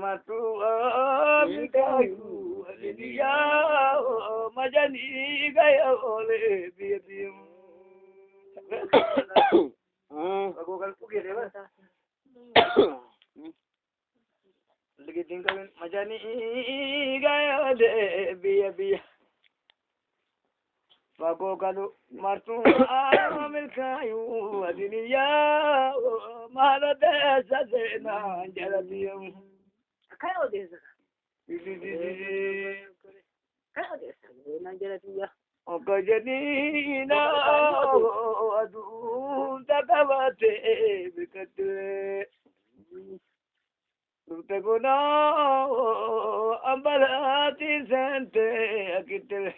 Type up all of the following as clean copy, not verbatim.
matu amikayu aliya majani gaya ole bibium aku kan pergi deh mas lagi tinggal majani gaya de bibium aku kalau matu amikayu aliya mana desa sena jaladium kayo desa kayo desa na jaladiya oka jadi na adu takabate bikate Teguna ambalati sente akite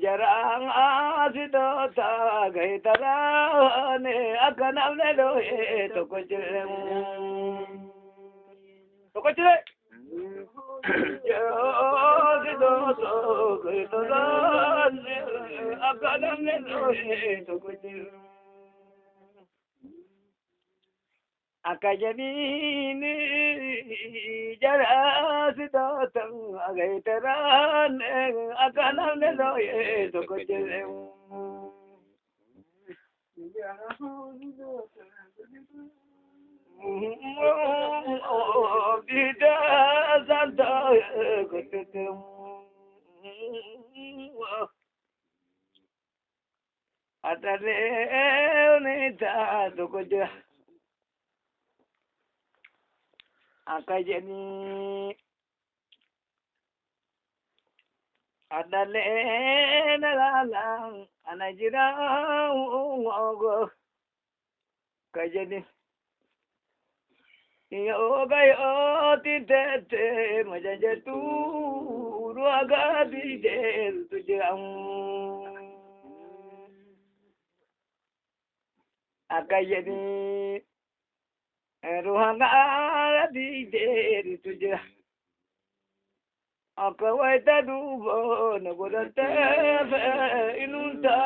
jarang asidota gaitarane akanamne doe tokojre yo sidoto gaitarane akanamne doe tokojre akajani jara sidoto gaitarane akanamne doe tokojre Bida Santa Kotetem Atale Unita Dokoja Akajani Adale Nalalang Anajira Ugo Kajani Yo gayo titete majaje tu ruaga dijel tujam akajani ruaga dijel tujam akawai tadubo nagolate inunta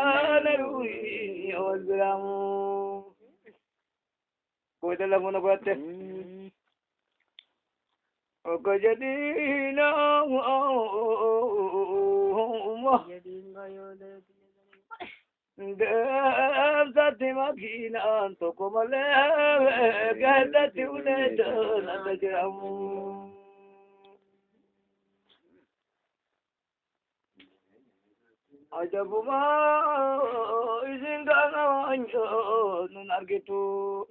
narui ozram koy dalam nagolate oka jadi na sati makina toko male gada tiune dana tajam aja buma isingana anjo nunar gitu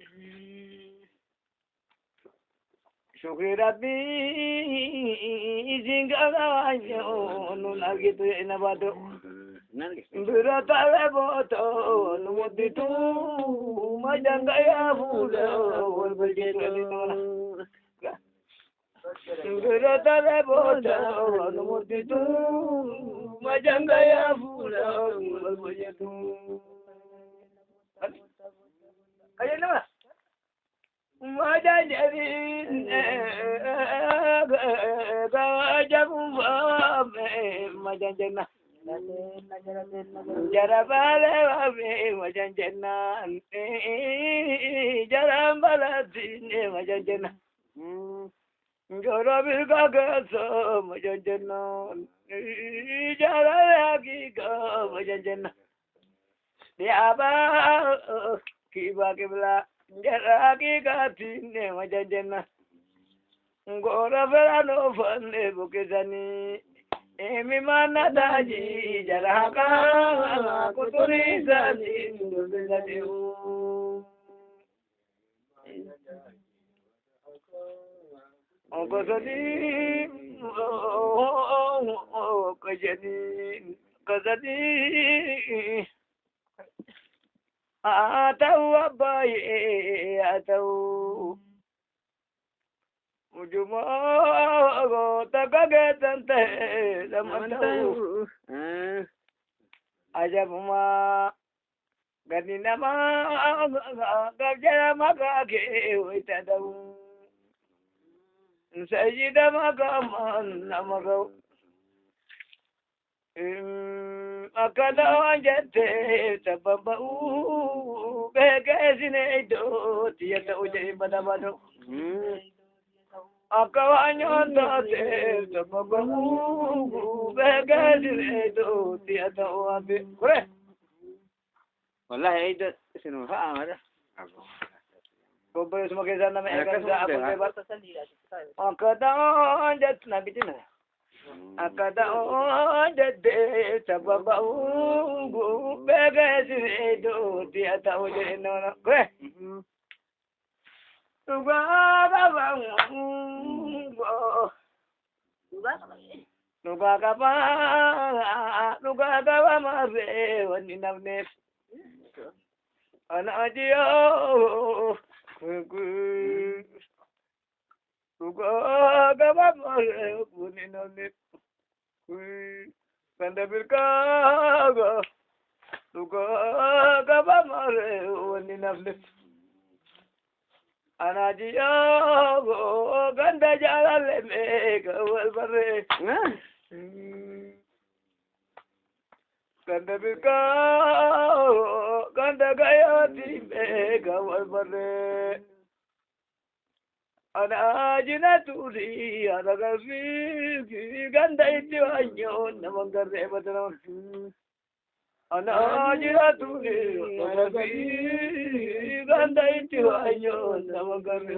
Syukri Rabbi isingana anjo nunar gitu enabado berata leboto numuditu majanga ya bula wal begitu berata leboto numuditu majanga ya bula wal begitu kayak mana majan jadi gajabu majan jenah jarabale majan jenah jarambalati majan jenah jarabil gagaso majan jenah jaralagi ka majan jenah diaba kiba kibla jaragi katine majajena ngora verano fane bukizani emi mana daji jaraka kuturizani nduzani okosadi kajani atau abai atau ujuma tagagetan te lamantau aja buma ganina ma gajara magage uitadau sajida magaman namagau أكدا جت تببو بكاسني دو تيتا وجي بدا بدو أكوانيون تاتي تببو بكاسني دو تيتا وابي كره والله عيد شنو فاهم هذا كوبري سمكي زانا ما يكاد أبغى بس Sali lagi. أكدا جت نبيتنا أكدا جت تببو بكاسني دو تيتا وجي نونا كره Nuga kapa mare wani namne ana ajiyo nuga kapa mare wani namne kanda birkaga nuga kapa mare wani namne ana ajiyo kanda jalale me kawal bare Kanda bika, kanda gaya tipe kawal bare. Ana jina turi, ana kasi, kanda iti wanyo namang kare badran. Ana jina turi, ana kasi, kanda iti wanyo namang kare.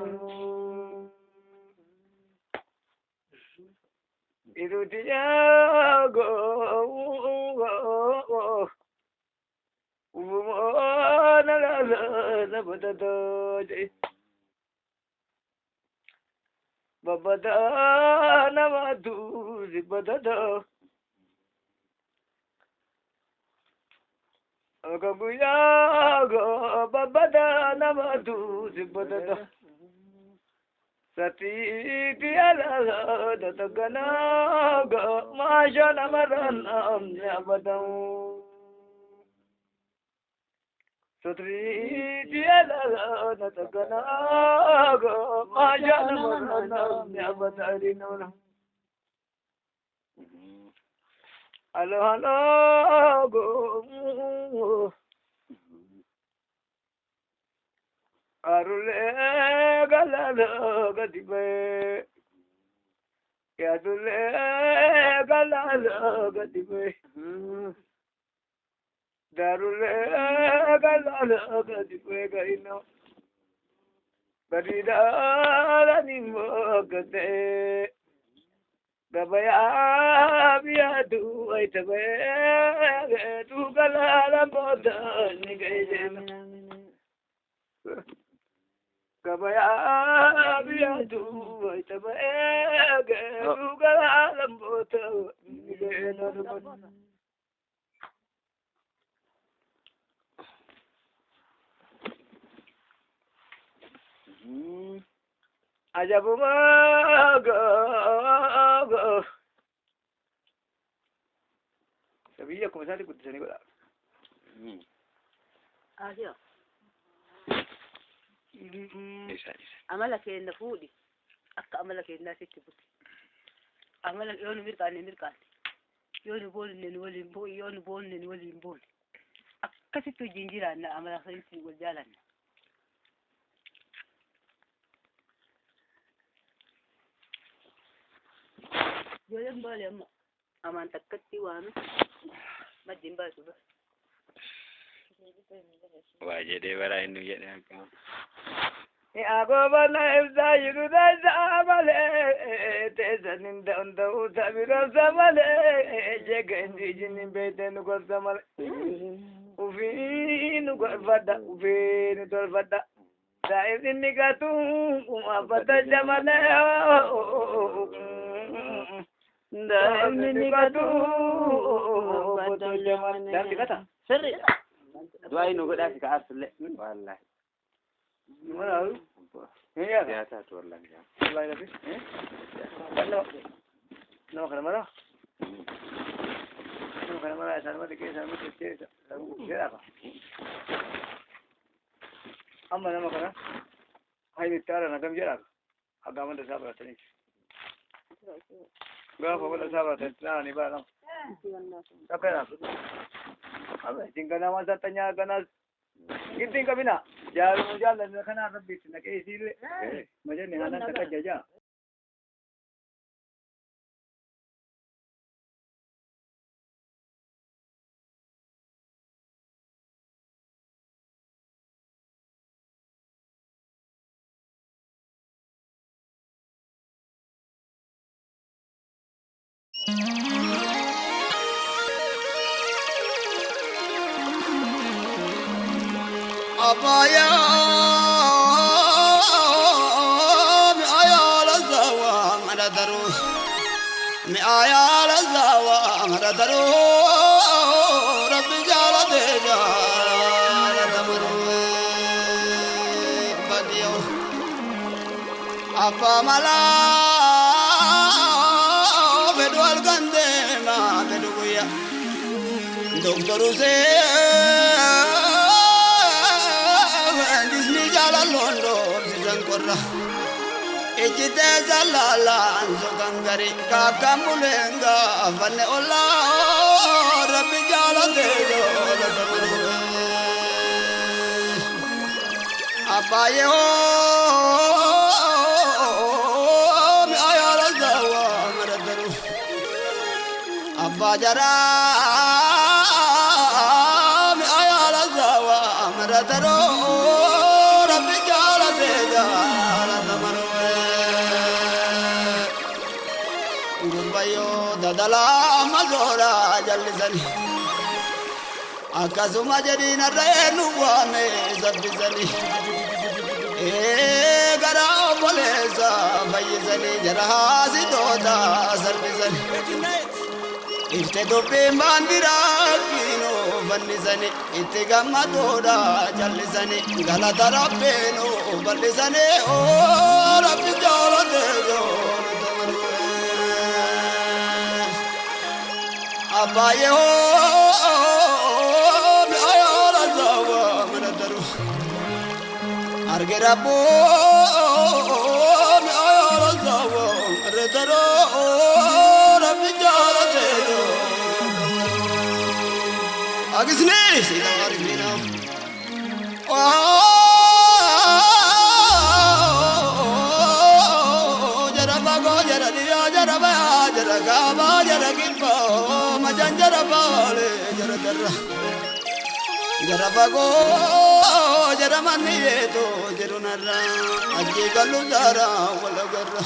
Iru tiyago, na la la na badada, babada na madu badada, agabuyago babada na madu badada. Sati tiada datagana ga masha namaran amnya badau. Sati tiada datagana ga masha namaran amnya badari nona. Halo halo go. Arule galalo gadibe, yadule galalo gadibe, darule galalo gadibe gaino, gadidala nimmo gade, gabaya biadu aitabe, tu galala boda nigaiden. Kabaya biadu itabe gala lambota gena dum ajabu maga sabia como sale con tsani gola Ayo. Amala kenda fudi. Akka amala kenda sitti buti. Amala yonu mirkan. Yonu bol nen wali bo yonu bol nen wali bol. Akka sittu jinjira na amala sayyi wal jalan. Yoyam bal yam aman takkati wanu. Majin bal tu. Wajah dia bara ini je dah kau. Agoba na evda yuru da zamale te zanin da onda utabira zamale je ganji jinin beten ko zamale ufin ko fada ufin dol fada da idin nikatu kuma fata jamale da idin nikatu fata jamale dan dikata Sirri. Dua ini nunggu dah sekarang selek. Wallahi. Mana? Ya. Biasa tu orang ya. Wallahi tapi. Mana? Nama kana mana? Nama kana mana? Sama dikit sama kecil. Apa? Amma nama kana? Hai mitara nakam jera. Agama dah sabar tadi. Gak apa-apa dah sabar tadi. Nah ni barang. Takkan apa? Tinggal nama saya tanya kena ginting kami nak. Jalan kena habis nak isi le. Macam ni anak tak kerja. Abaya mi ayal zawa maradaru mi ayal zawa maradaru rabbi jala deja radamru badiyo apa mala bedwal gande ma beduya doktoru se londo zangkorra ejite zalala zogangari kakamulenga vanne olla rabbi jala dejo apaye ho mi ayala zawa maradaru abba jara mi ayala zawa maradaru dadala mazora jallisani akasuma jedina reenu wame zabbisani gara bolesa fayyisani jarahasi dota sarbisani ifte dubbi mandira kino fannisani itti gammadoodha jallisani galata rabbeenu ballisani o rabbi jaalateeyo abaye ho mi ayala zawa maradaru argera bo mi ayala zawa maradaru rabbi jala dejo agisne sida argina Gaba jara gimbo majan jara bale jara darra jara bago jara maniyeto jerunarra ajje kallu jara wala garra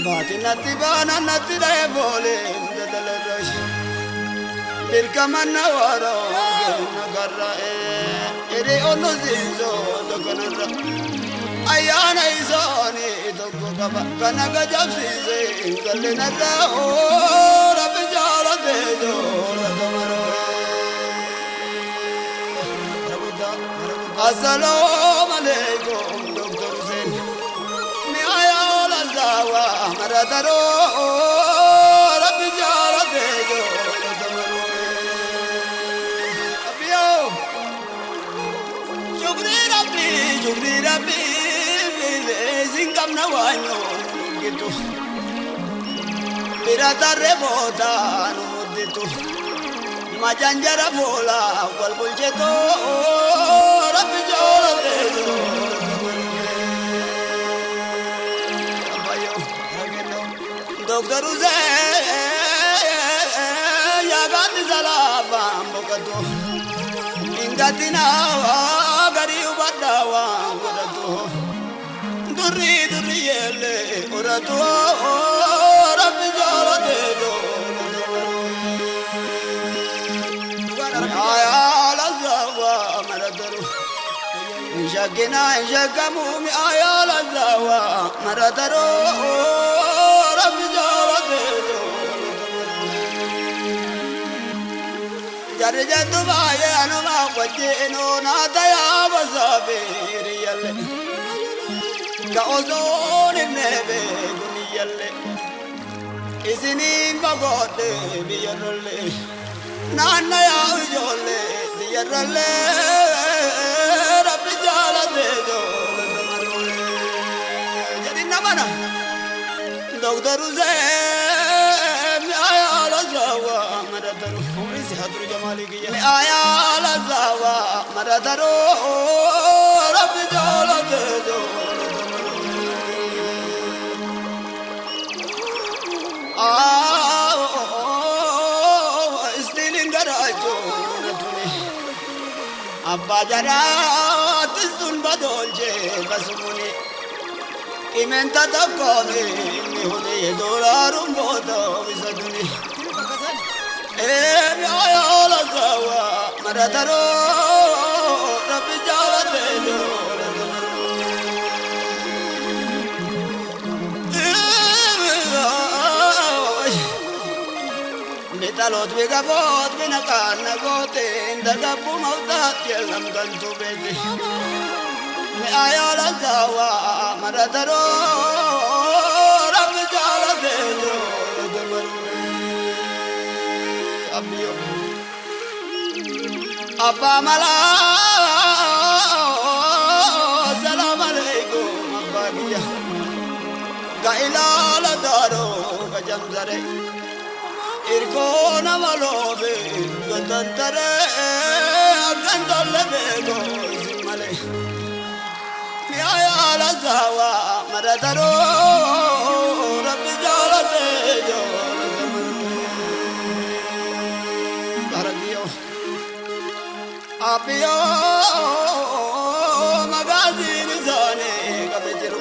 baati natti bana natti re bole dadalrosh birkamanna waro nagarra ere onu zizo dokanarra ayana isani dokko kaba kana gajabsize gallenarra o rabbi jala dejo radamaro assalamu alaikum doktor sen mi ayala zawa maradaro rabbi jala dejo radamaro abiyo shukri rabbi zingam na wanyo gitu birata rebota no muditu majanjara bola wal buljeto rabbi jala dejo abayo doktor uze ya gandi zalaba mbokato ingatina gari ubadawa ngodato duri yele orato rabbi jala dejo ayala zawa maradaru shagina shagamu mi ayala zawa maradaru rabbi jala dejo jare jatu baye anuma wajeno na daya wasabir yele ka ozon nebe guniyalle isinin bagode biyalle nana ya ujolle diyalle rabbi jala dejo jadi namana doktor uze mi ayala مرترو عمري سهدر جمالي كي آيا لزاوا مرترو رب جولت استيلين غراجو أبا جرات الزن بدولجي بسموني إمن تتقوني مهدي دولار بوتو بسدني إيه يا لزاوا مرترو رب جالت بتالوت بقبوت بنقان نقوتين دقبو موتات يلم كنتو بيتي مآيا لزاوا مرترو رب جالتينو أبيو أبا ملا سلام عليكم أبا بيا قائلا لدارو كجمزري إركونا ملوبي قدنتري أقندل بيكو زمالي يا لزاوا مرترو رب جالتي باربيو أبيو مغازين زاني كبجرو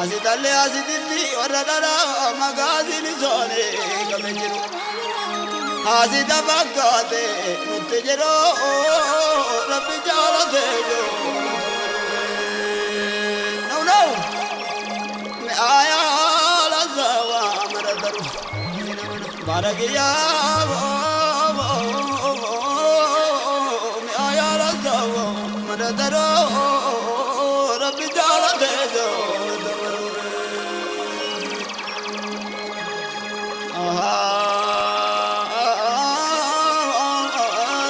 أزيد الله أزيد تي وردنا مغازين زاني كبجرو أزيد بقاتي متجرو رب جالتي آيا لزاوا مرترو بارقيا آيا لزاوا مرترو رب جالته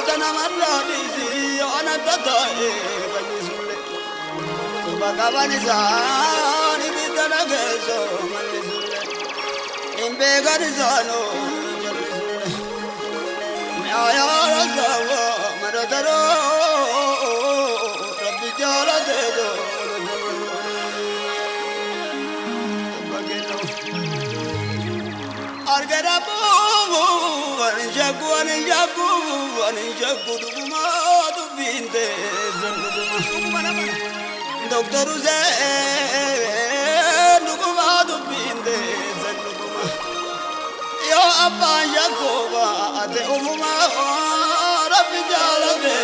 دنا مرة بيزي أنا تتاي بنيسولي بكاباني زاني بيتنا كيسو مليسولي إن بيغاني زانو جلسولي ميايا رزاوا مرترو ربي جالته أرجع ونجاكو دكما دبينت زندكما دكتور زين دكما دبينت زندكما يا أبا يكوبا أتوما ربي جالبه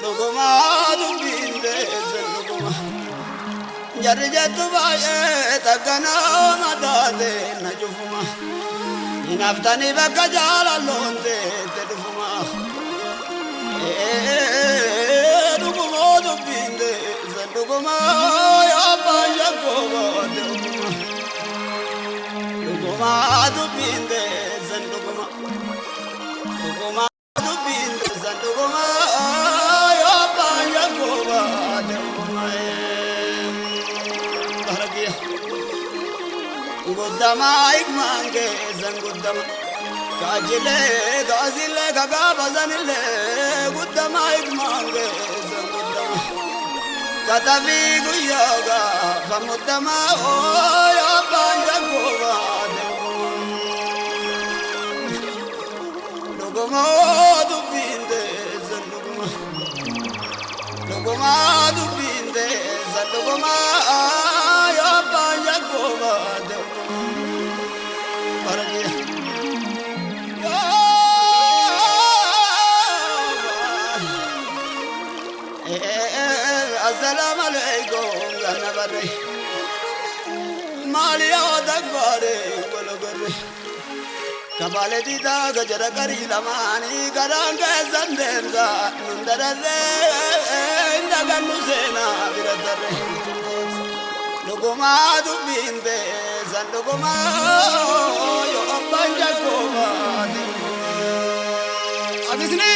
دكما دبينت زندكما جرجت بايه تكنا مداده نجفما ينفتني بك جالالونته تدفما دغما دبينده زندغما يا بايكوبا دغما دبينده زندغما دغما دبينده زندغما يا بايكوبا دغما قدما إكمانك زن قدما كاجله غازله كعبة زنله قدما إكمانك زن قدما كتبي قياغا فمدما يا بانجكوا لقما دبين زن لقما دبين زن لقما يا بانجكوا السلام عليكم غنا بري ماليا دغباري بلغري كبالدي دا گجر كري لماني گران گزندنزا نندرزه اندگنو سينا بيردره لغما دبينده زندغما يو بانجكوما اغزني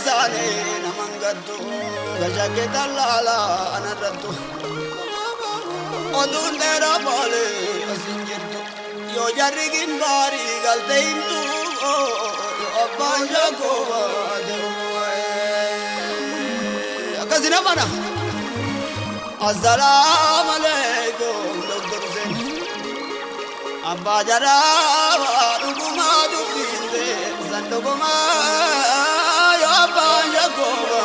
saane namangattu gajake talala anarattu odun dera bole asinjirtu yo jarigin bari galteintu yo abanja gowa akazina mana assalamu alaikum Dr. Hussein abba jara duguma dubinde sanduguma yo abanja gowa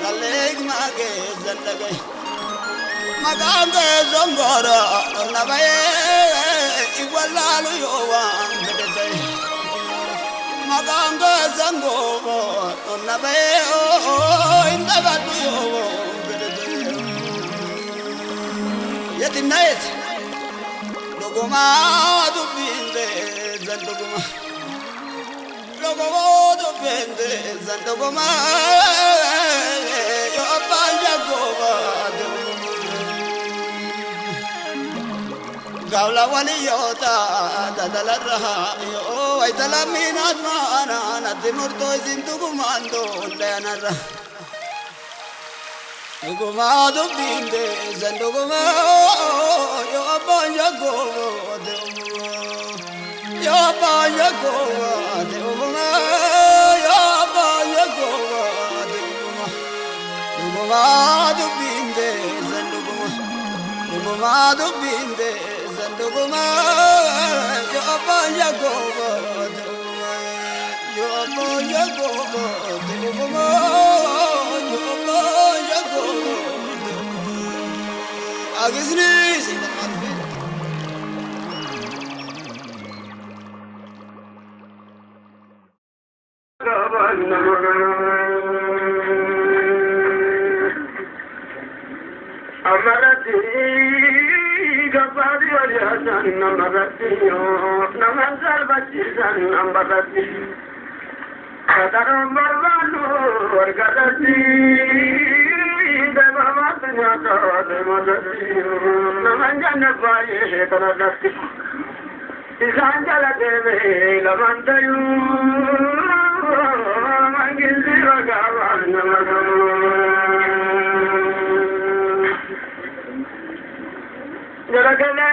daleg mage zandage magange zongora nabaye igwalalu yowa bedete magange zangobo nabaye indagatu yowa bedete yetinayet logoma dubinde zanduguma logodo bende zandogoma yo abanja goba gawla wali yota dadala raha yo aitala minat mana nadimurto zindugumando leanara logomado bende zandogoma yo abanja goba yo abanja goba Lugumadu binde zanduguma yo abanja goba yo abanja goba luguma yo abanja goba agisni sinamante Amarati gapadi waliyasan namarati yo namanzal bachisan namarati kadaram barbanu wargadati devamatunya demadati namanjana baye kanadati isanjala deve lamantayu mangilzi ragavan namagamu Jaragale,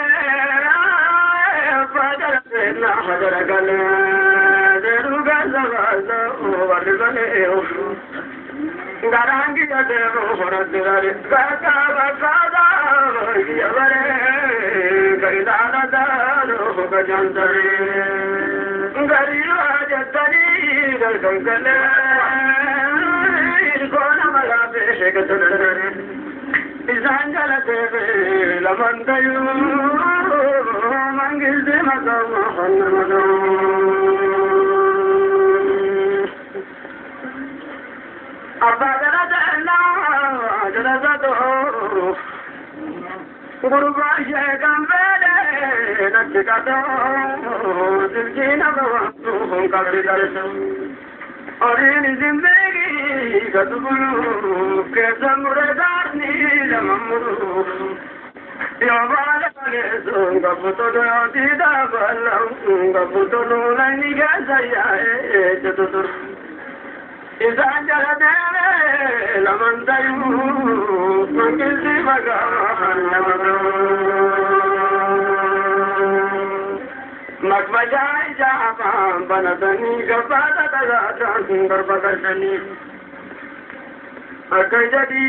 Fajaragana, Fajaragale, Deruga Zavaza, Vargale, Garangi Devo, Horadare, Gata, Vasada, Yavare, Garidana, Gajantari, Gariva, Jatari, Gangale, Gona Malabe, Shekatare. Isanjala deve lamandayu mangilde magawa hannamadu abadara dana jadado guru bhaiya gambele nakikado dilkina bawa kalri darsu Arini zindagi gadgulu kesa muradani lamamuru yawala leso gaputo dida balam gaputo nani gasaya etutur izanjala dele lamandayu mangilsi magahan namadu Makbajai jaham banadani gabada dagatan berbagashani akan jadi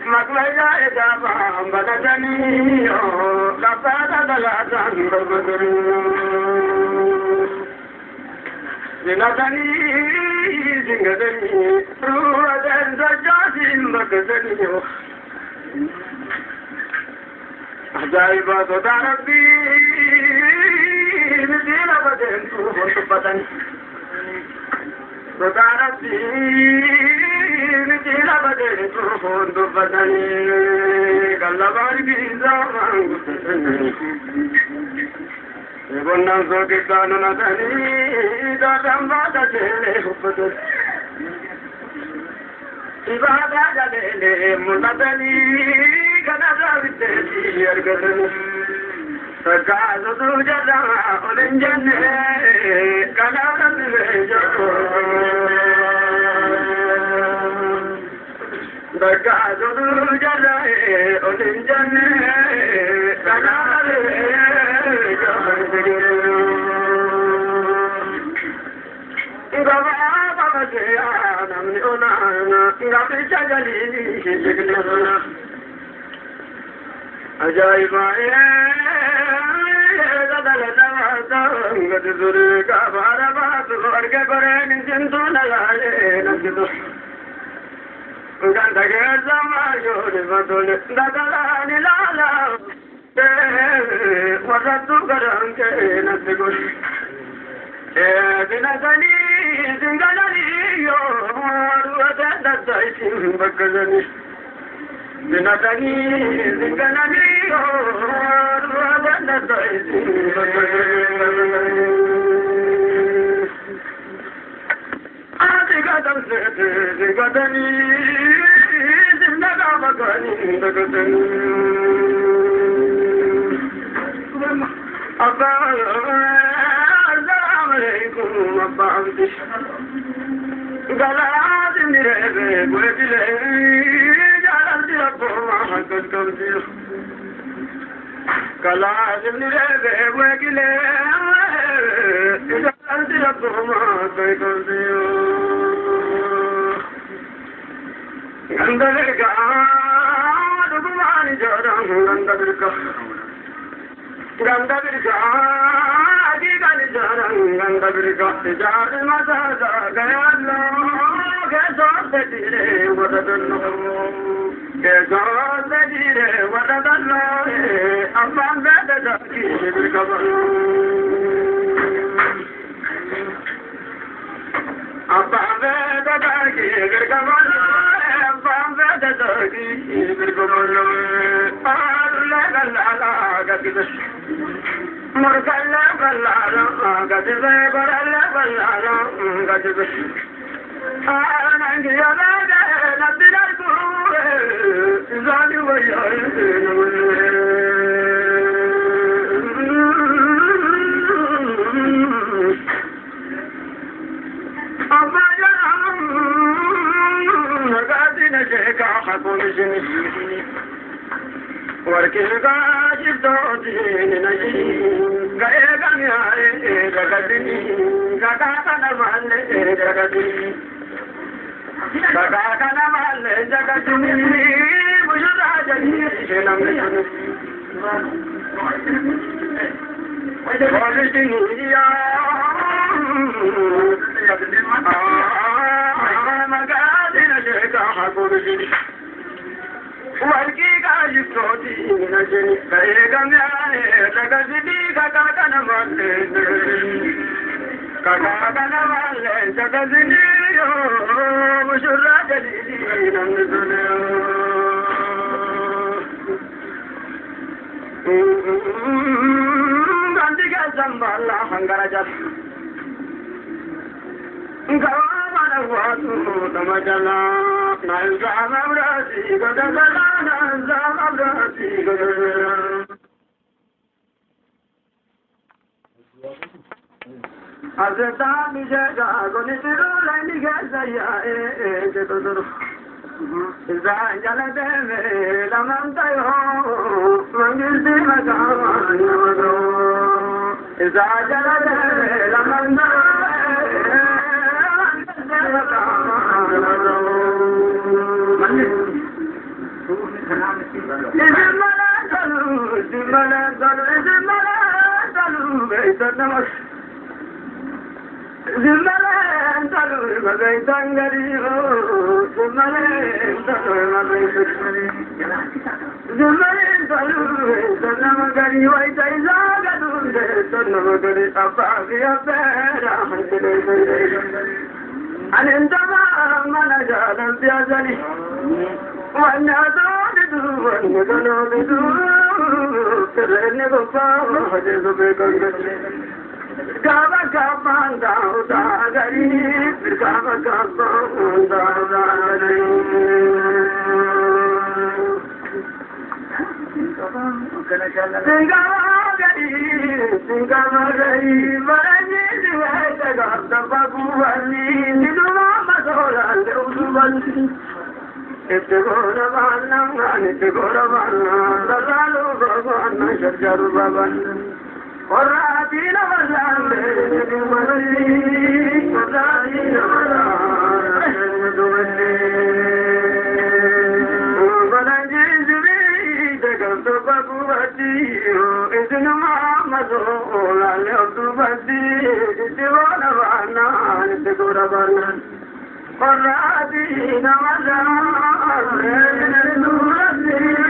makbajai jaham banadani gabada dagatan berbagashani dinadani zingadani ruadan sajasin bagashani ajaibat darabbi Dina baden tu untuk badan, Saudara-saudari, dina baden tu untuk badan, kalau bagi zaman ini, sebelum kita nanti dalam badan ini, ibada jalele munadani kanada viteti ergadani sakazu tujada olenjane kanada tivejo sakazu tujada olenjane kanada tivejo ajaib Binatani zinganani ruwanda taisi adigadam sete zigadani zindagamagani dagadani abba assalamu alaikum abba abdi galadi mirebe gwebile Kalazim nirebe wekile, idalanti apoma kaikondiyo. Gandavika, dugumani jarang gandavika. Gandavika, agigani jarang gandavika. Jari masada gayallo, keso betire wadadallo. Kesos betire wadadallo, abang bedadaki birkaballo. Abang bedadaki birkaballo, abang bedadaki birkaballo. Allah Allah gadis, murkalla kallala gadis, baralla kallala gadis. Anangi alaga nabiraku, zani wayai Abayanam gadina jeka hakunishini. Warkirga jibdoti ninaji, gaye gamyare jagadini, gagakana malle jagadini, gagakana malle jagadini, mujura jadi senamni. Politini ya, magadina jeka hakunishini. Warki gaji proti najeni kayega myae jagajini kakakana malle jagajini yo mushurra jalili namnizune gandhi ka zambala hangarajat Gawamana watu tamajala Nalzam abrasi gadagala Nalzam abrasi gadagala Azeta mijega Gonitiru lani gazaya Jetodoro Zanjala deve Lamantayo Mangilti magama Namado Zanjala deve Lamantayo Anindama manajalan biazani, wanadonidu wanadonidu, terene bapa haje sobe kangani. Kaba kabanda udagari, kaba kabanda udagari. Singagari, marani diwaita gata baguwali, niduma masola leudubali. Itegora bana, itegora bana, dalalu babana, shajaru babana. Orati na mazambe, nimari, orati na mazambe, nimari. Balanji zuri, dekanto baguwati, isinama masola leudubali, itegora bana, itegora bana. Orati na mazambe, nimari.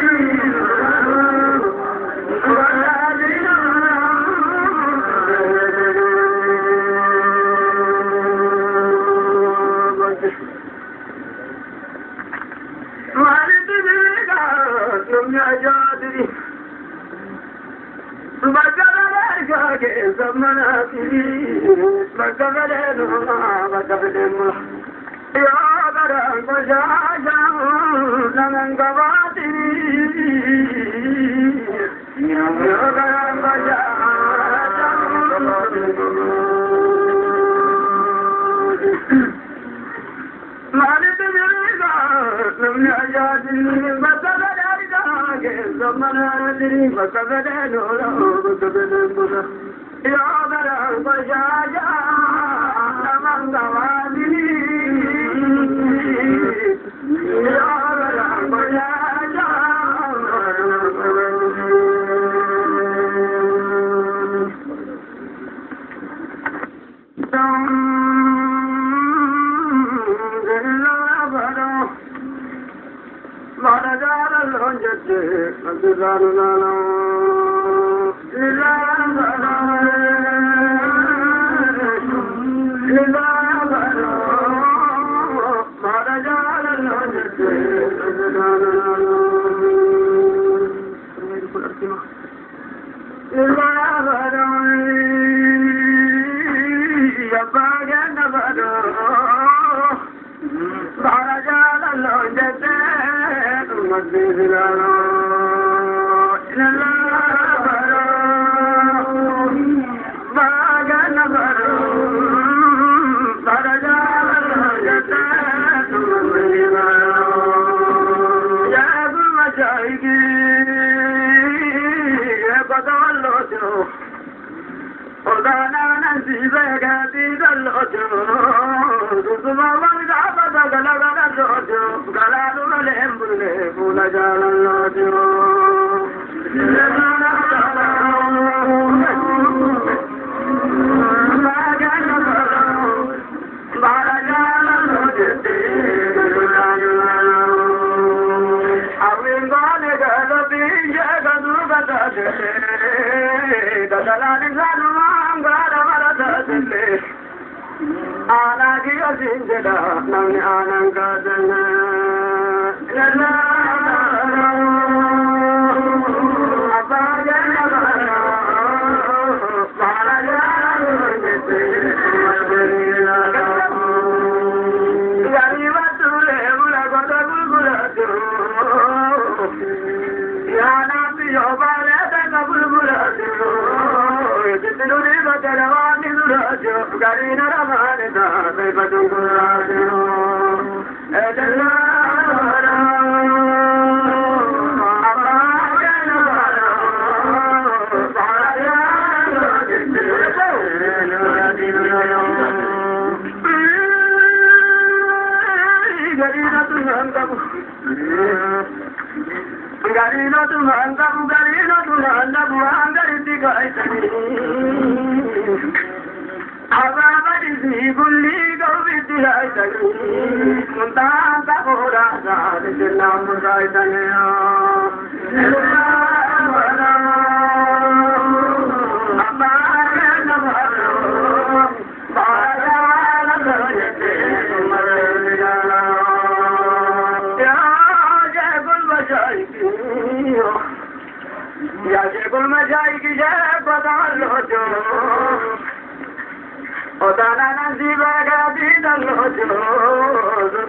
Otana nasiba gadi dalojo,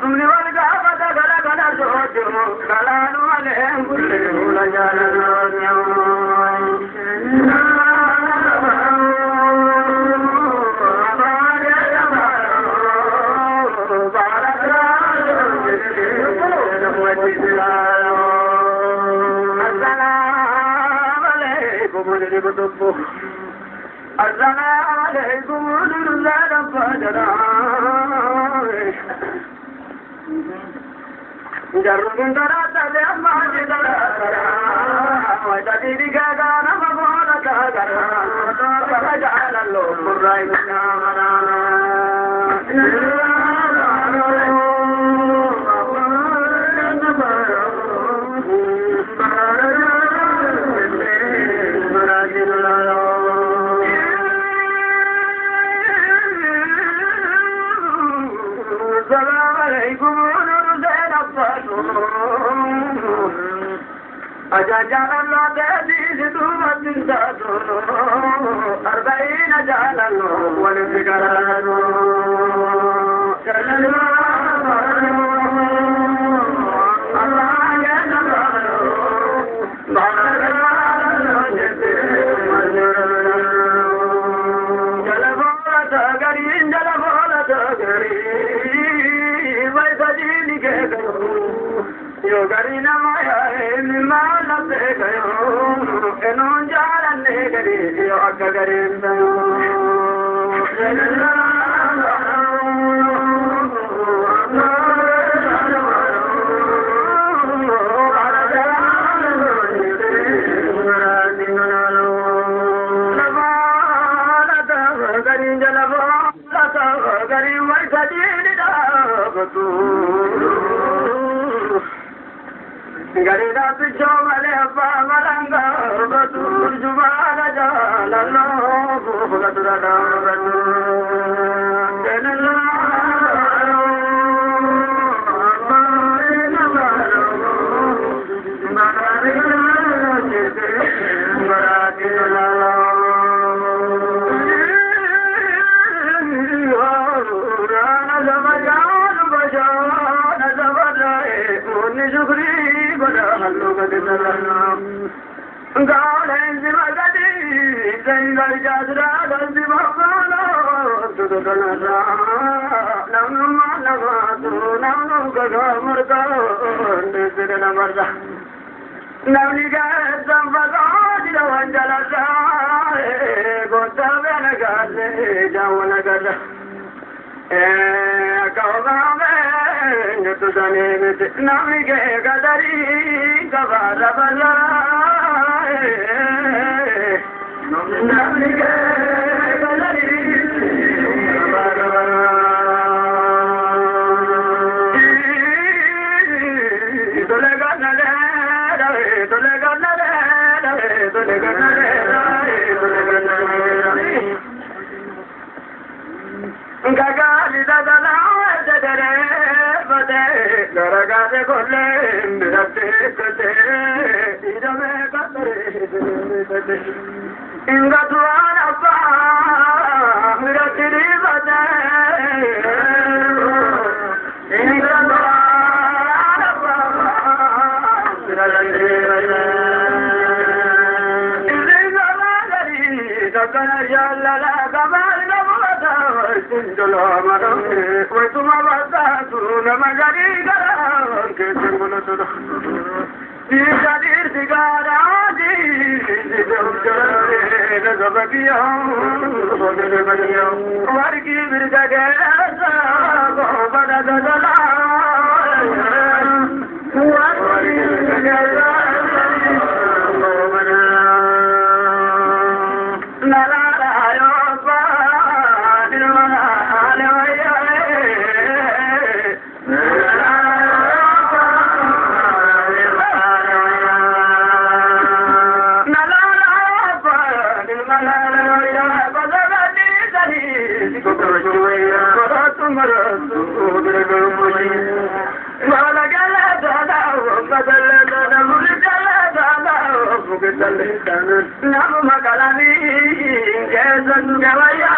sumni walga bada gala gala jojo, kalanu alem kulle ula jala jojo. Assalamualaikum warahmatullahi wabarakatuh. Jarun darata de amaj darata, wajadi digaga nama bola kagara, kagara lo murai namara. Ajajalan dari situ makin jatuh, arba'in jalan wal fikiran. Yo garina maya mimala se gayo eno jalan ne gari yo akagarin Garida picho male appa maranga batur jubana jala lo gatura gatur denala Nama makalani, kesan gawaya.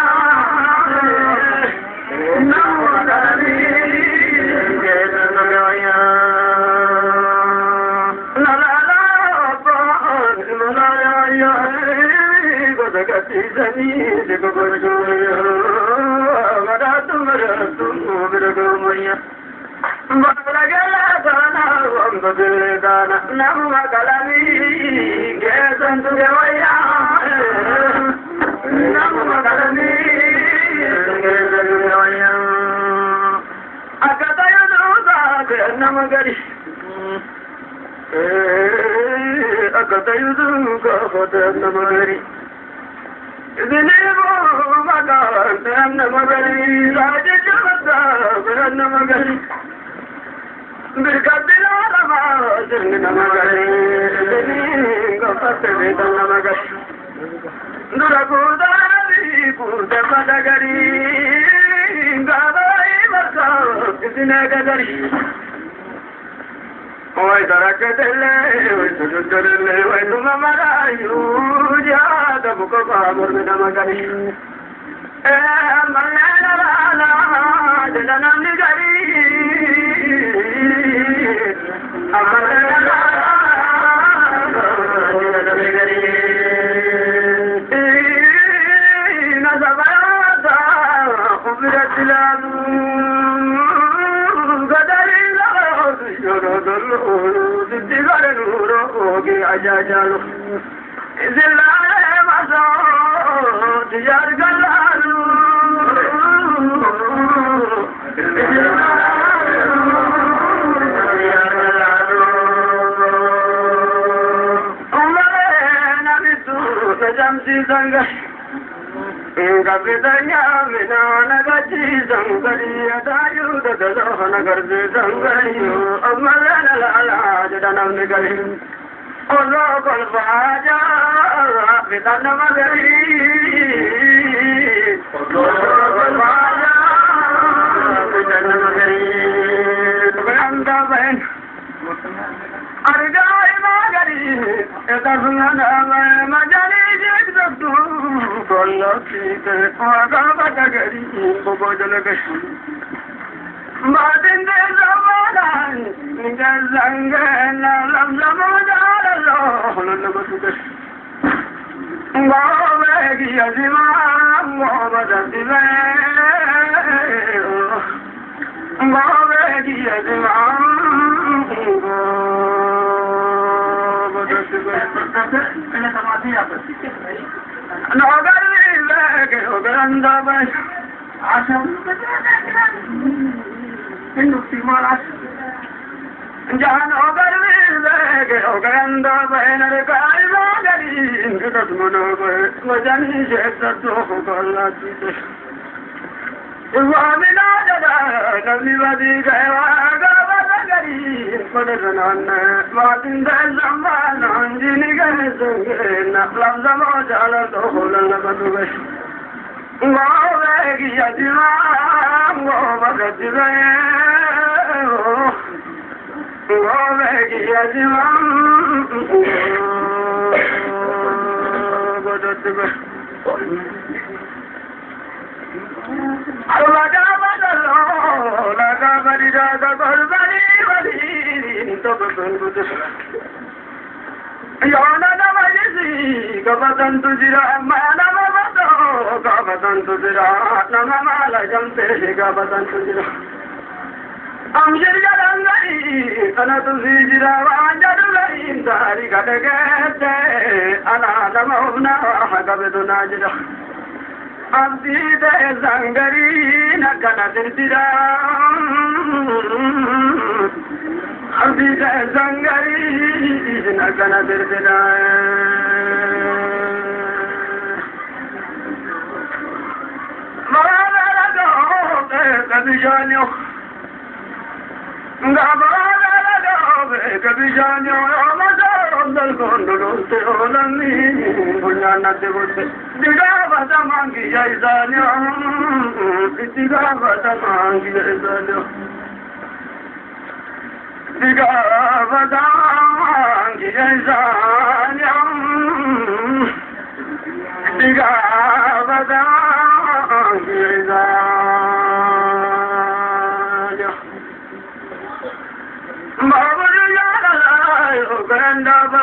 Diga,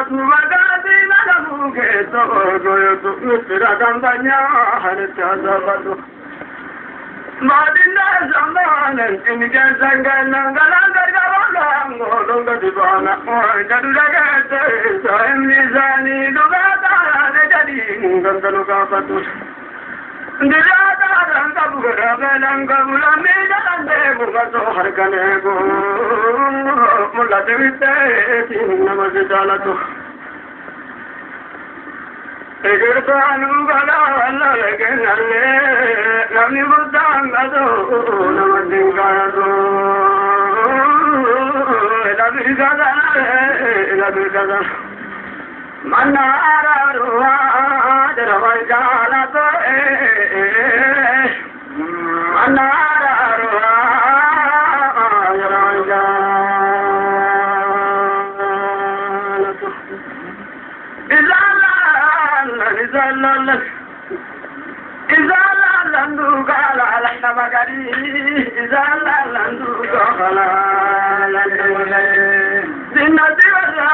tu magadi na muge to goyo tu mitra gandanya harta zabadu madinda zamanan inge sangana galanga gawango longa dibana jadu jagate saimni zani dugata ne jadi ngandanu ka patu dilada ranga bugara belanga bulami jande bugato harkane go mulla devite namaz dalatu eger sanu gala alla legenalle namni budangado namadingado elabigada manara ruwa darwajalato manara ruwa darwajalato izalalandu gala alana magari izalalandu gala alana dinati gara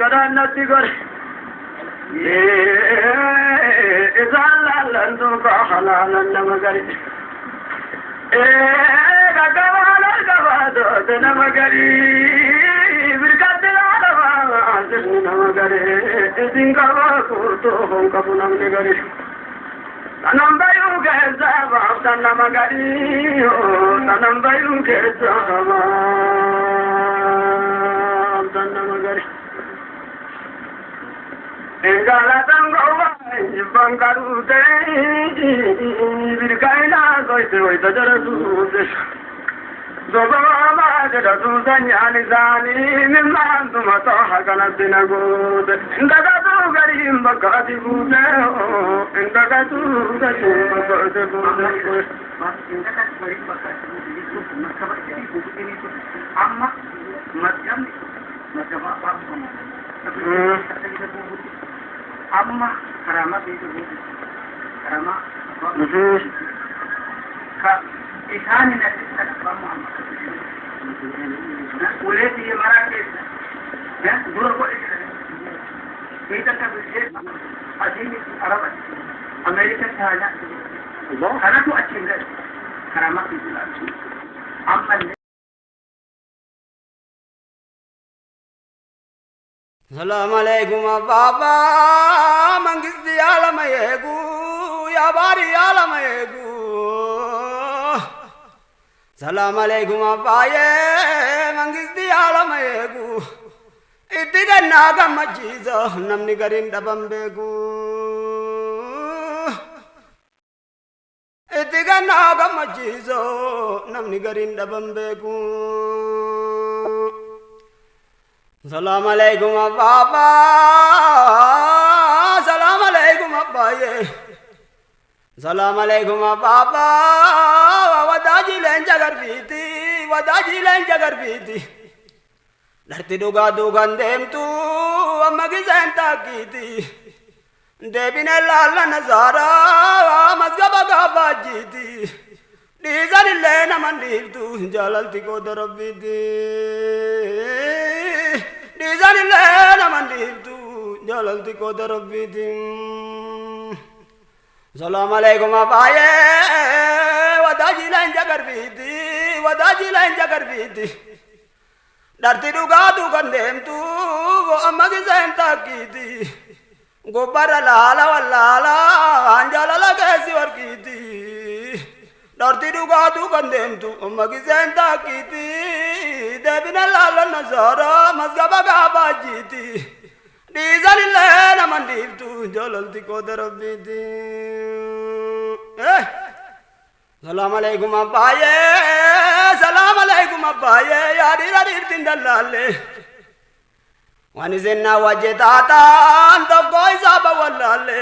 garanati gara izalalandu gala alana magari gagawala gawado dena magari birkatla dena magari dingawa kuto honkapunam negari tanambayu kesa tanamagari tanambayu kesa tanamagari engala tangawa bangaru de birkaina goite goite jarasu Zogama jada tuzanyani zani mimman tumata hakana dinagud indaga tu garim bakati bude indaga tu garim bakati bude amma madhyam madhyama amma karama itu karama إنسان نفسه تفهمه ولادي مراكز دور كويس إذا كبرت أجيب عرب أمريكا هذا أنا تو أشيل كرامات الإسلام أما السلام عليكم بابا منجز يا لما يهجو يا باري يا لما يهجو Salam alaikum abaye mangisti alamayegu itiga naga majiza namni garin dabambegu itiga naga majiza namni garin dabambegu Salam alaikum ababa salam alaikum abaye salam alaikum ababa wadaji lenja garbiti darti duga dugan demtu amma gizenta kiti debine lalla nazara mazgaba gabajiti dizani lena mandibtu jalalti ko darabiti dizani lena mandibtu jalalti ko darabiti Salam alaikum abaye wadaji lenja garbiti darti duga dugan demtu amma gizenta kiti gobara lala wallala anjala lagesi warkiti darti duga dugan demtu amma gizenta kiti debina lala nazara mazgaba gabajiti dizani lena mandibtu jalalti ko darabiti Salam alaikum abaye yadi radir tindalale wani zenna wajetata ando koi saba wallale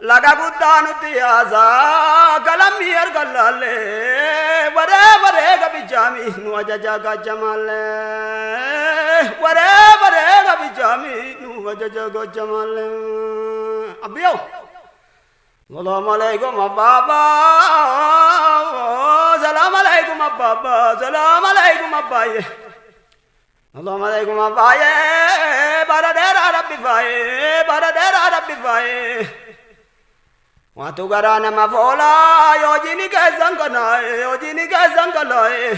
laga gudanu tiyaza kalami ar galale ware gabijami nu ajaja gajamale ware gabijami nu ajaja gajamale abiyo Salam alaikum baba salam alaikum baba salam alaikum abaye salam alaikum abaye barade rabbi faye bara dera rabbi faye watu garana mafola yojini ke sanganae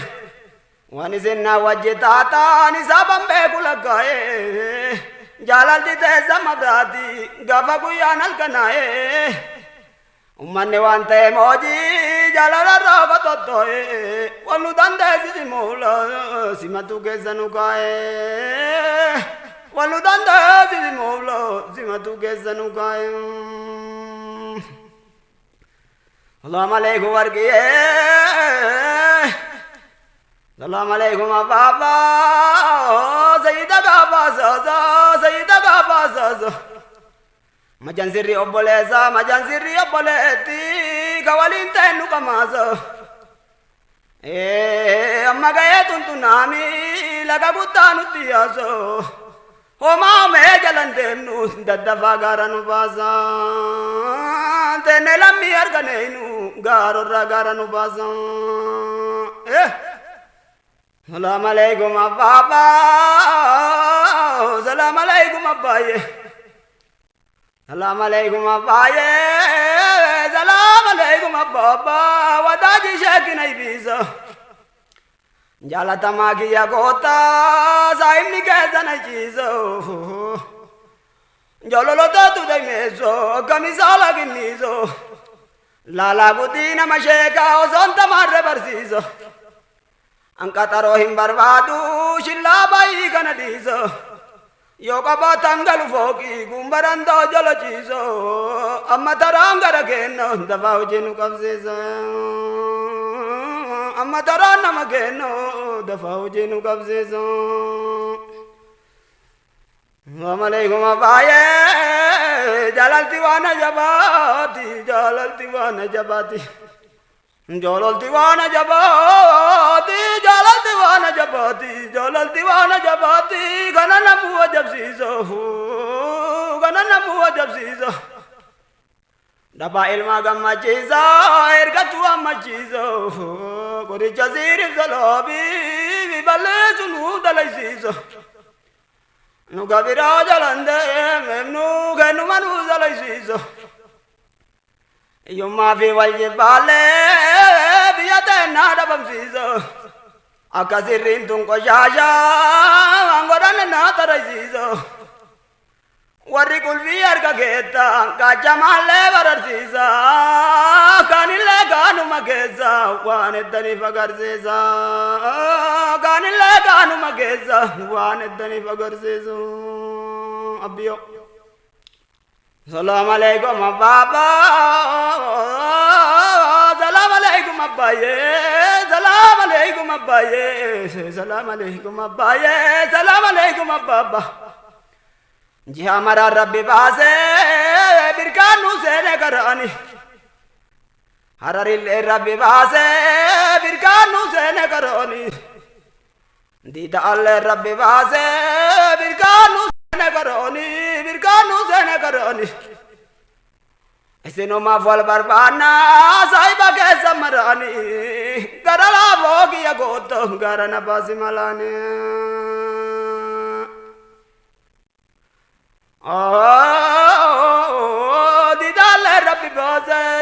wani zinna wajitata ni sabambe kulagae jalalti te samabrati gafa guyanal kanae ummanne wante moji jalala roga tottoe wanu dande si mola simatu ke sanukae wanu dande si mola simatu ke sanukae Assalamu alaikum wargiye Assalamu alaikum baba Sayyida baba zaza Majansiri obbolesa majansiri obboleti kawalinte nu kamaza amma gaye tuntunami laga guttanu tiyaso homa me jalandenu daddafa garanu baza tene lammi arganenu garorra garanu baza Salam alaikum baba salam alaikum abbaye Salam alaikum abbaye salam alaikum baba wadaji shakina ibiza Jalata magiya gota saimni kezana chizo Jololo tu dai mezo kamisala ginizo Lala gudina masheka ozonta marre barsizo Ankataro himbarbadu shilla bai kanadizo Yoga batangalu foki gumbarando jolo chizo amma tarangara kenno davao jenu kabseza amma tarana mageno davao jenu kabseza Assalamu alaikum abaye jalal diwana jabati Jalal diwana jabati ganana muwa jabsizo Daba ilma gamma chizo ergatu amma chizo Kori jaziri zalobi viballe sunu dalaisizo Nuga vira jalande memnu genu manu dalaisizo Yumma fi waljibale biyate nada bamsizo Akasirin tunko shasha angorane na tarasizo Warri kulvi arga geta kachamale bararsiza Kanille ganu mageza waneddani fagarsiza Kanille ganu mageza waneddani fagarsiza Abbiyo Salam alaikum baba Salam alaikum abbaye Salam alaikum abbaye Salam alaikum abbaye Salam alaikum baba जी हमारा रब्बी बासे बिरकानु सेने करानी हररिले रब्बी बासे बिरकानु सेने करानी दीदा अल्ले रब्बी बासे बिरकानु सेने करानी ऐसे नो माफल बरबाना साहिबा के समरानी करला भोगिया गोतो करना बासी मलानी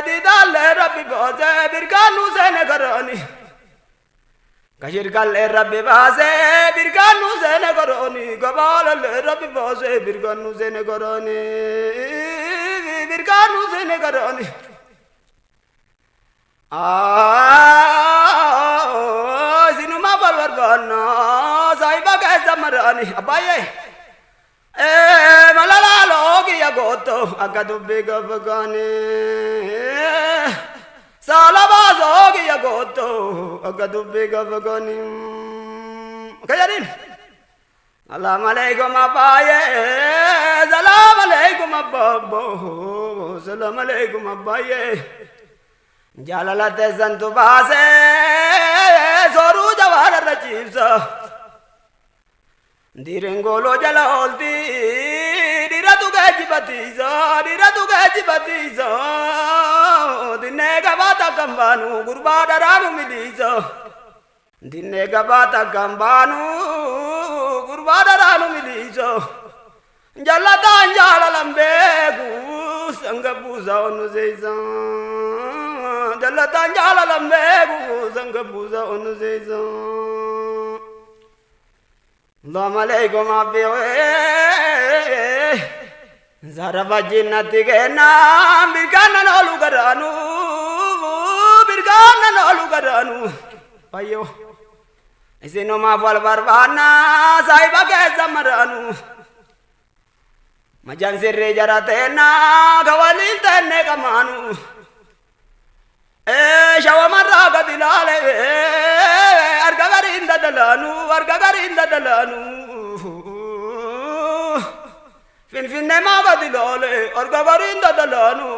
दीदाले रब्बी बासे बिरकानु सेने करानी कशिर कल्ले रब्बी बासे बिरकानु सेने करानी गबाले रब्बी बासे बिरकानु सेने करानी सिनुमा बलबरबाना साहिबा के समरानी अब्बाये malala logi agoto akadubbe gavgane salaba zogi agoto akadubbe gavgane kayarin Assalamu alaikum abaye salam alaikum abbo salam alaikum abaye jalalate santu base zoru jawar rajibsa Direngolo jalalti diratu gaji batizo dinne gabata kambanu gurbada ranu milizo dinne gabata kambanu gurbada ranu milizo jalataan jaalalan beeku sanga buusaa onu seeysan jalataan jaalalan beeku sanga buusaa onu seeysan Assalamu alaikum abbiyoe zara vajjinnatti kenna birkaanna noolu gadaanu ayyo isinumaaf wal barbaanna saahiba keessa maraanu majan sirrii jarateenna ka waliin teenne qamaanu shawamarraa gadi ilaale arga gariin dadalaanu finfinnee maa gadi ilaale arga gariin dadalaanu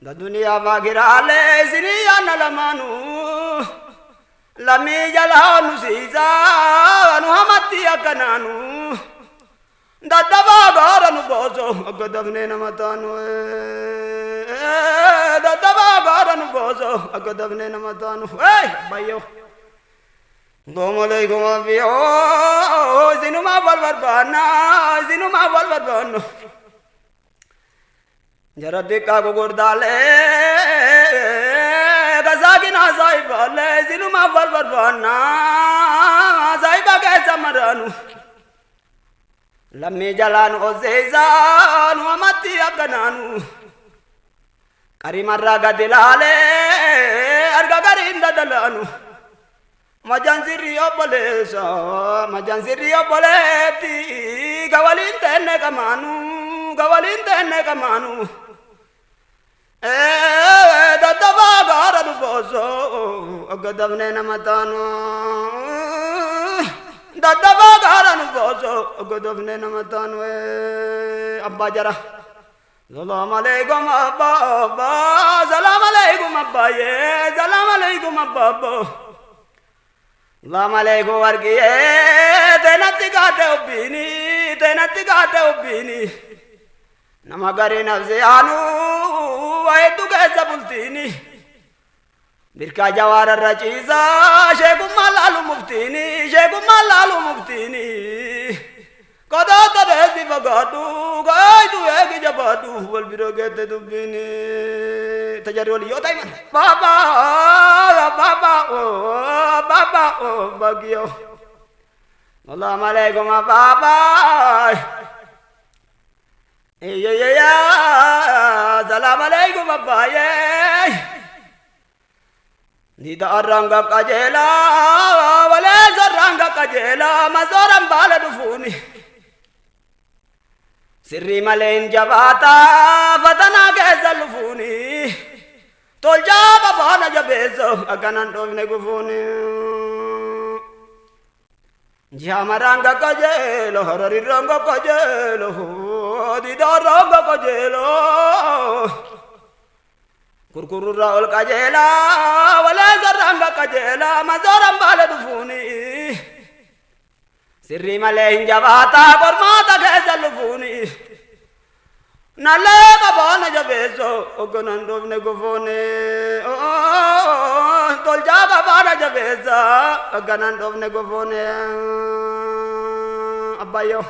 da duniyaa faagiraalle isinii yaanna lamaanu lamii jalaa nu siisaa nu hamatti akkanaanu daddabaa gaara nu booso akka dafnee nama taanu daddabaa gaara nu booso akka dafnee nama taanu bayyo Assalamualaikum abbiyo isinumaaf wal barbaanna jara xiqqaa gugurdaalee kasaakinaa saahibaalee isinumaaf wal barbaanna saahiba keessa maraanu lammii jalaan oseeysaa nu amatti akkanaanu qarimarraa gadi ilaalee arga gariin dadalaanu majan sirrii obboleetti ka waliin teenne qamaanu daddabaa gaara nu booso akka dafnee nama taanu daddabaa gaara nu booso akka dafnee nama taanu abbaa jara Assalamu alaikum abba Assalamu alaikum abbaye Assalamu alaikum abba Assalamu alaikum warqiye tenatti kaate ubbiini nama garii nafsi aanu wahedduu keessa bultiini birkaa jawaararra ciisaa sheekummaan laalu muftiini kodoota deessi fagaadhu gaaytu eegi jabaadhu wal biroo geette dubbiini tajarri waliyyoota himan baba bagyo Assalamu alaikum baba Assalamu alaikum abbaye Nida arranga kajela wale zarranga kajela mazoran bala dufuni Sirri malen jabata fatana keessa lufuni tolchaa babaana jabeessa akkanan dhoofne gufuni Jamaranga kajelo harariranga kajelo didaranga kajelo kurkururra ol kajela wala zaranga kajela mazoran bala dufuni sirri male hinjabata kormata keessa lufuni nalle qabana jabeeso ogonan dofne gofone tolja qabana jabeesa ogonan dofne gofone abbayo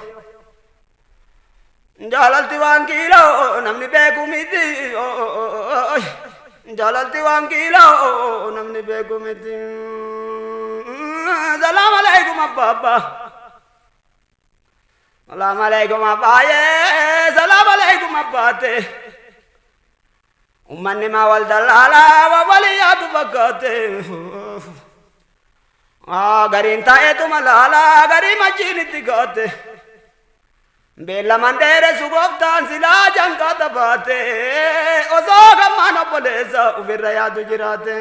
jalalti wankilo namni beeku miti jalalti wankilo namni beeku miti Assalamu alaikum abba Assalamu alaikum abbaye Assalamu alaikum abbate ummanni ma wal dalala wa waliyatu bakate garin ta'etu malala gari majinitti gate bella mandere sugoftaan silaa jankata baate osoo gammaan obboleessa ufirra yaadu jiraate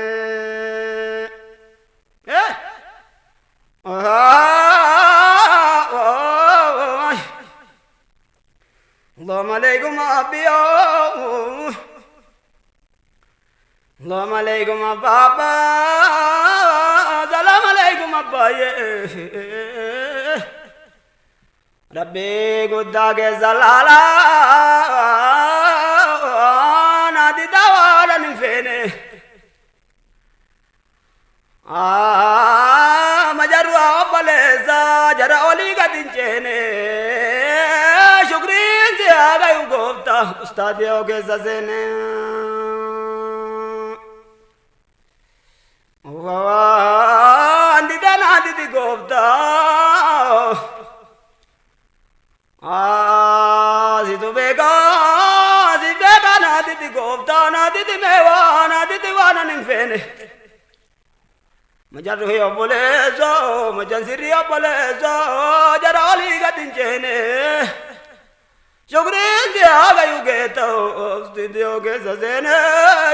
Assalamu alaikum abbiyo Assalamu alaikum abba Assalamu alaikum abbaye Rabbi guddaa keessa laala naati daawwaadhaan hin feene majarru obboleessa jara olii gad hin ceene ustaadiyoo keessa seene waan didana didi gooftaa situ beekaa si beekaa na didi gooftaa na didi meewaa na didi waan ani hin feene majarru hi obboleesso majan sirri obboleesso jara olii gad hin ceene shukriin si haagayu geeta ustaadiyoo keessa seene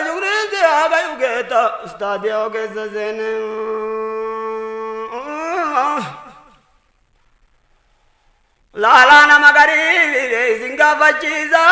shukriin si haagayu geeta ustaadiyoo keessa seene laala nama garii isin gaafachiisa